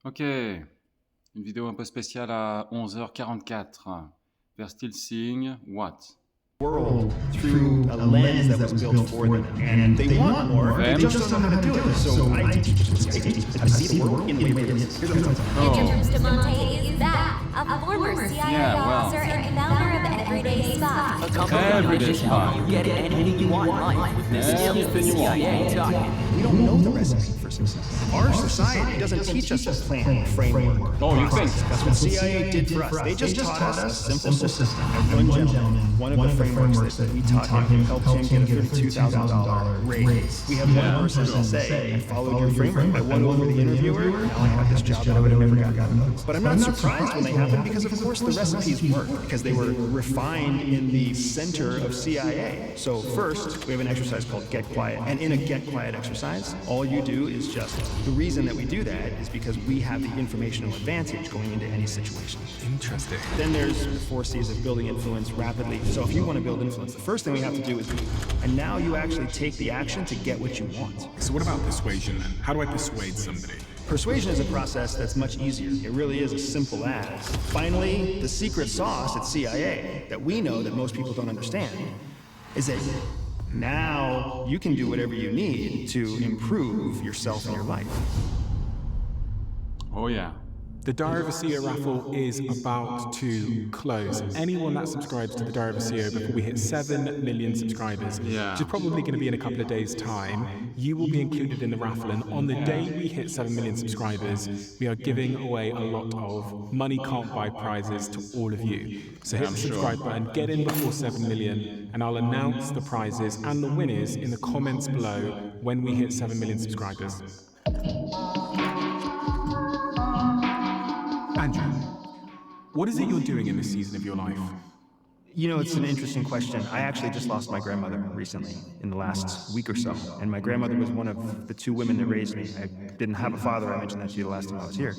Ok, une vidéo un peu spéciale à 11h44. They're still seeing what? World through a lens that was built for them, and they want more. They just don't know how to do it. So I teach people how to see the world in the way it is. Here's what I'm talking Andrew Bustamante is that, a former CIA officer and founder of Everyday Spies. A company that should help you get anything you want in life with the skills the CIA taught you. We don't know the recipe for success. Our society doesn't teach us a plan, framework. Oh, you think? That's what CIA did for us. They just taught us a simple system. And one gentleman, one of the frameworks that we taught him helped him get a $32,000 raise. We have one person that say, I followed your framework. I won over the interviewer. Now I have this job that I would have never gotten. But I'm not surprised when they happen because, of course, the recipes work because they were refined in the center of CIA. So first, we have an exercise called Get Quiet. And in a Get Quiet exercise, all you do is just, the reason that we do that is because we have the informational advantage going into any situation. Interesting. Then there's the 4 C's of building influence rapidly. So if you want to build influence, the first thing we have to do is lead. And now you actually take the action to get what you want. So what about persuasion then? How do I persuade somebody? Persuasion is a process that's much easier. It really is as simple as. Finally, the secret sauce at CIA that we know that most people don't understand is that now you can do whatever you need to improve yourself and your life. Oh yeah. The Diary of a CEO raffle is about to close. Anyone that subscribes to the Diary of a CEO before we hit 7 million subscribers, which is probably going to be in a couple of days' time, you will be included in the raffle. And on the day we hit 7 million subscribers, we are giving away a lot of money can't buy prizes to all of you. So hit the subscribe button, get in before 7 million, and I'll announce the prizes and the winners in the comments below when we hit 7 million subscribers. Andrew, what is it you're doing in this season of your life? You know, it's an interesting question. I actually just lost my grandmother recently, in the last week or so. And my grandmother was one of the 2 women that raised me. I didn't have a father. I mentioned that to you the last time I was here.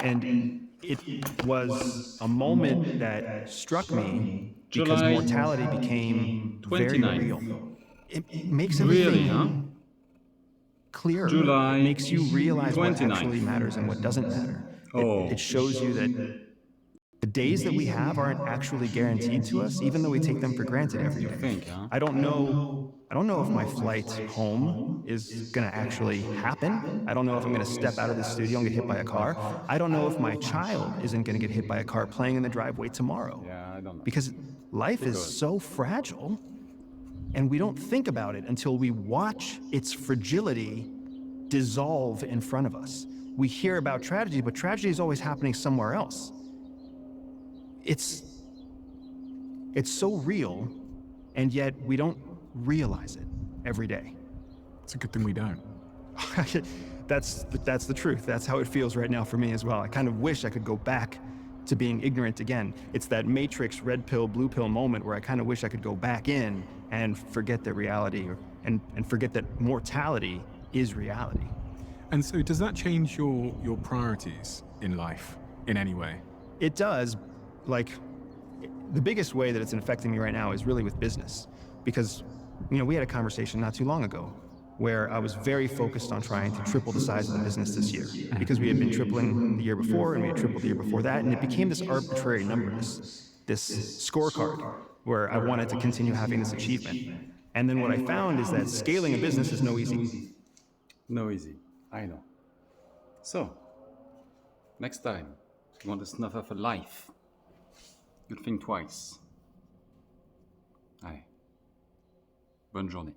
And it was a moment that struck me because mortality became very real. It makes everything clearer. It makes you realize what actually matters and what doesn't matter. It shows you that the days that we have aren't actually guaranteed to us, even though we take them for granted every day. I don't know if my flight home is going to actually happen. I don't know if I'm going to step out of the studio and get hit by a car. I don't know if my child isn't going to get hit by a car playing in the driveway tomorrow. I don't know. Because life is so fragile, and we don't think about it until we watch its fragility dissolve in front of us. We hear about tragedy, but tragedy is always happening somewhere else. It's so real, and yet we don't realize it every day. It's a good thing we don't. That's the truth. That's how it feels right now for me as well. I kind of wish I could go back to being ignorant again. It's that Matrix red pill, blue pill moment where I kind of wish I could go back in and forget that reality and forget that mortality is reality. And so does that change your priorities in life in any way? It does. Like, the biggest way that it's affecting me right now is really with business. Because, you know, we had a conversation not too long ago where I was very focused on trying to triple the size of the business this year. Because we had been tripling the year before, and we had tripled the year before that, and it became this arbitrary number, this scorecard, where I wanted to continue having this achievement. And then what I found is that scaling a business is no easy. No easy. I know. So, next time, you want to snuff up a life, you'll think twice. Allez. Bonne journée.